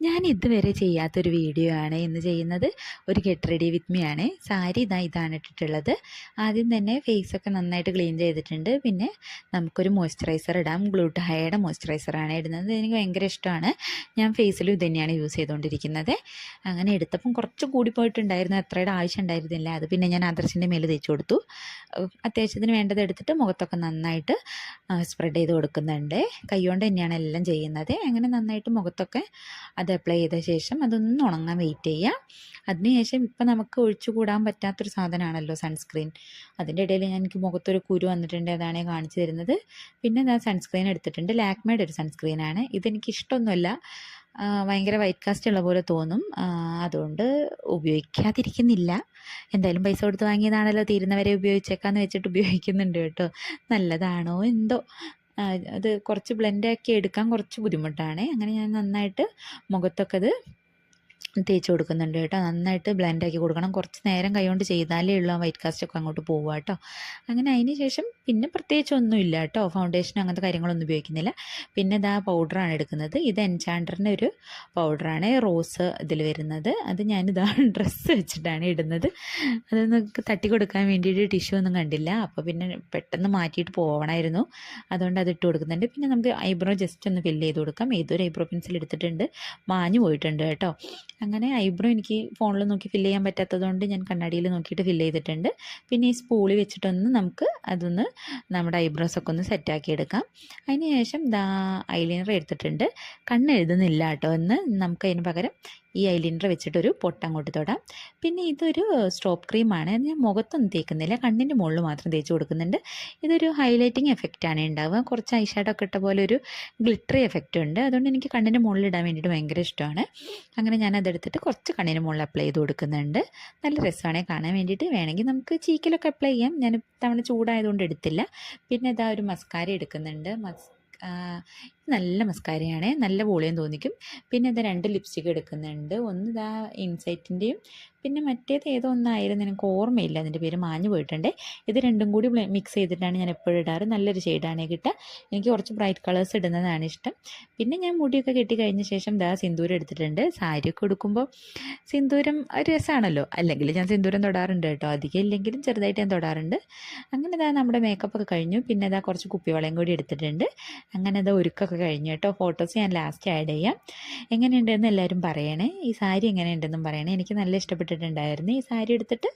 ഞാൻ ഇതുവരെ ചെയ്യാത്തൊരു വീഡിയോ ആണ് ഇന്ന് ചെയ്യുന്നത്. ഒരു ഗെറ്റ് റെഡി വിത്ത് മീ ആണ്. സാരി ഇതാണ് ഇട്ടിട്ടുള്ളത്. ആദ്യം തന്നെ ഫേസൊക്കെ നന്നായിട്ട് ക്ലീൻ ചെയ്തിട്ടുണ്ട്. പിന്നെ നമുക്കൊരു മോയ്സ്ചറൈസർ ഇടാം. ഗ്ലൂട്ടാഹയുടെ മോയ്സ്ചറൈസറാണ് ഇടുന്നത്. എനിക്ക് ഭയങ്കര ഇഷ്ടമാണ്. ഞാൻ ഫേസിലും ഇത് തന്നെയാണ് യൂസ് ചെയ്തുകൊണ്ടിരിക്കുന്നത്. അങ്ങനെ എടുത്തപ്പം കുറച്ച് കൂടിപ്പോയിട്ടുണ്ടായിരുന്നു, അത്രയുടെ ആവശ്യം ഉണ്ടായിരുന്നില്ല. അത് പിന്നെ ഞാൻ ആദർശിൻ്റെ മേലെ തേച്ച് കൊടുത്തു. അത്യാവശ്യത്തിന് വേണ്ടത് എടുത്തിട്ട് മുഖത്തൊക്കെ നന്നായിട്ട് സ്പ്രെഡ് ചെയ്ത് കൊടുക്കുന്നുണ്ട്. കൈകൊണ്ട് തന്നെയാണ് എല്ലാം ചെയ്യുന്നത്. അങ്ങനെ നന്നായിട്ട് മുഖത്തൊക്കെ അത് അപ്ലൈ ചെയ്ത ശേഷം അതൊന്ന് ഉണങ്ങാൻ വെയിറ്റ് ചെയ്യുക. അതിനുശേഷം ഇപ്പം നമുക്ക് ഒഴിച്ചുകൂടാൻ പറ്റാത്തൊരു സാധനമാണല്ലോ സൺസ്ക്രീൻ. അതിൻ്റെ ഇടയിൽ എനിക്ക് മുഖത്തൊരു കുരു വന്നിട്ടുണ്ട്, അതാണ് കാണിച്ചു തരുന്നത്. പിന്നെ ഞാൻ സൺസ്ക്രീൻ എടുത്തിട്ടുണ്ട്. ലാക്മേയുടെ ഒരു സൺസ്ക്രീനാണ്. ഇതെനിക്ക് ഇഷ്ടമൊന്നുമല്ല, ഭയങ്കര വൈറ്റ് കാസ്റ്റ് ഉള്ള പോലെ തോന്നും. അതുകൊണ്ട് ഉപയോഗിക്കാതിരിക്കുന്നില്ല. എന്തായാലും പൈസ കൊടുത്ത് വാങ്ങിയതാണല്ലോ, തീരുന്നവരെ ഉപയോഗിച്ചേക്കാന്ന് വെച്ചിട്ട് ഉപയോഗിക്കുന്നുണ്ട് കേട്ടോ. നല്ലതാണോ എന്തോ, അത് കുറച്ച് ബ്ലെൻഡാക്കി എടുക്കാൻ കുറച്ച് ബുദ്ധിമുട്ടാണ്. അങ്ങനെ ഞാൻ നന്നായിട്ട് മുഖത്തൊക്കെ അത് തേച്ച് കൊടുക്കുന്നുണ്ട് കേട്ടോ. നന്നായിട്ട് ബ്ലെൻഡാക്കി കൊടുക്കണം. കുറച്ച് നേരം കൈകൊണ്ട് ചെയ്താലേ ഉള്ളൂ ആ വൈറ്റ് കാസ്റ്റൊക്കെ അങ്ങോട്ട് പോവുക കേട്ടോ. അങ്ങനെ അതിന് ശേഷം പിന്നെ പ്രത്യേകിച്ചൊന്നുമില്ല കേട്ടോ. ഫൗണ്ടേഷൻ അങ്ങനത്തെ കാര്യങ്ങളൊന്നും ഉപയോഗിക്കുന്നില്ല. പിന്നെ ഇതാ പൗഡറാണ് എടുക്കുന്നത്. ഇത് എൻചാൻഡറിൻ്റെ ഒരു പൗഡറാണ്, റോസ് ഇതിൽ വരുന്നത്. അത് ഞാനിതാ ഡ്രസ്സ് വെച്ചിട്ടാണ് ഇടുന്നത്. അതൊന്ന് തട്ടി കൊടുക്കാൻ വേണ്ടിയിട്ട് ടിഷ്യൂ ഒന്നും കണ്ടില്ല. അപ്പോൾ പിന്നെ പെട്ടെന്ന് മാറ്റിയിട്ട് പോകണമായിരുന്നു, അതുകൊണ്ട് അത് ഇട്ട് കൊടുക്കുന്നുണ്ട്. പിന്നെ നമുക്ക് ഐബ്രോ ജസ്റ്റ് ഒന്ന് ഫില്ല് ചെയ്ത് കൊടുക്കാം. ഏതൊരു ഐബ്രോ പെൻസിൽ എടുത്തിട്ടുണ്ട്, മാഞ്ഞു പോയിട്ടുണ്ട് കേട്ടോ. അങ്ങനെ ഐബ്രോ എനിക്ക് ഫോണിൽ നോക്കി ഫില്ല് ചെയ്യാൻ പറ്റാത്തതുകൊണ്ട് ഞാൻ കണ്ണാടിയിൽ നോക്കിയിട്ട് ഫില്ല് ചെയ്തിട്ടുണ്ട്. പിന്നെ ഈ സ്പൂളി വെച്ചിട്ടൊന്ന് നമുക്ക് അതൊന്ന് നമ്മുടെ ഐബ്രോസൊക്കെ ഒന്ന് സെറ്റാക്കി എടുക്കാം. അതിന് ശേഷം ഐലൈനർ എടുത്തിട്ടുണ്ട്. കണ്ണ് എഴുതുന്നില്ല കേട്ടോ. എന്ന് നമുക്ക് അതിന് പകരം ഈ ഐലൈനർ വെച്ചിട്ടൊരു പൊട്ടങ്ങോട്ട് തൊടാം. പിന്നെ ഇതൊരു സ്ട്രോപ്പ് ക്രീമാണ്. ഞാൻ മുഖത്തൊന്നും തേക്കുന്നില്ല, കണ്ണിൻ്റെ മുകളിൽ മാത്രം തേച്ച് കൊടുക്കുന്നുണ്ട്. ഇതൊരു ഹൈലൈറ്റിങ് എഫക്റ്റാണ് ഉണ്ടാവുക. കുറച്ച് ഐഷാഡോ ഒക്കെ ഇട്ട പോലെ ഒരു ഗ്ലിറ്ററി എഫക്റ്റ് ഉണ്ട്. അതുകൊണ്ട് എനിക്ക് കണ്ണിൻ്റെ മുകളിൽ ഇടാൻ വേണ്ടിയിട്ട് ഭയങ്കര ഇഷ്ടമാണ്. അങ്ങനെ ഞാൻ അതെടുത്തിട്ട് കുറച്ച് കണ്ണിന് മുകളിൽ അപ്ലൈ ചെയ്ത് കൊടുക്കുന്നുണ്ട്. നല്ല രസമാണ് കാണാൻ വേണ്ടിയിട്ട്. വേണമെങ്കിൽ നമുക്ക് ചീക്കിലൊക്കെ അപ്ലൈ ചെയ്യാം. ഞാൻ തവണ ചൂടായതുകൊണ്ട് എടുത്തില്ല. പിന്നെ ഇതാ ഒരു മസ്കാര എടുക്കുന്നുണ്ട്. നല്ല മസ്കാരയാണ്, നല്ല വോളിയം തോന്നിക്കും. പിന്നെ ഇത് 2 ലിപ്സ്റ്റിക്ക് എടുക്കുന്നുണ്ട്. ഒന്ന് ഇതാ ഇൻസൈറ്റിൻ്റെയും പിന്നെ മറ്റേത് ഏതോ ഒന്നായിരുന്നു, എനിക്ക് ഓർമ്മയില്ല, അതിൻ്റെ പേര് മാഞ്ഞു പോയിട്ടുണ്ട്. ഇത് രണ്ടും കൂടി മിക്സ് ചെയ്തിട്ടാണ് ഞാൻ എപ്പോഴും ഇടാറ്. നല്ലൊരു ഷെയ്ഡാണ് കിട്ടുക. എനിക്ക് കുറച്ച് ബ്രൈറ്റ് കളേഴ്സ് ഇടുന്നതാണ് ഇഷ്ടം. പിന്നെ ഞാൻ മുടിയൊക്കെ കെട്ടി കഴിഞ്ഞ ശേഷം സിന്ദൂരം എടുത്തിട്ടുണ്ട്. സാരിയൊക്കെ എടുക്കുമ്പോൾ സിന്ദൂരം ഒരു രസമാണല്ലോ. അല്ലെങ്കിൽ ഞാൻ സിന്ദൂരം തൊടാറുണ്ട് കേട്ടോ, അധികം ഇല്ലെങ്കിലും ചെറുതായിട്ട് ഞാൻ തൊടാറുണ്ട്. അങ്ങനെ നമ്മുടെ മേക്കപ്പൊക്കെ കഴിഞ്ഞു. പിന്നെ കുറച്ച് കുപ്പിവളയും കൂടി എടുത്തിട്ടുണ്ട്. അങ്ങനെ ഒരുക്കൊക്കെ കഴിഞ്ഞു കേട്ടോ. ഫോട്ടോസ് ഞാൻ ലാസ്റ്റ് ആഡ് ചെയ്യാം. എങ്ങനെയുണ്ടെന്ന് എല്ലാവരും പറയണേ. ഈ സാരി എങ്ങനെയുണ്ടെന്നും പറയണേ. എനിക്ക് നല്ല ഇഷ്ടപ്പെട്ടിട്ടുണ്ടായിരുന്നു ഈ സാരി എടുത്തിട്ട്.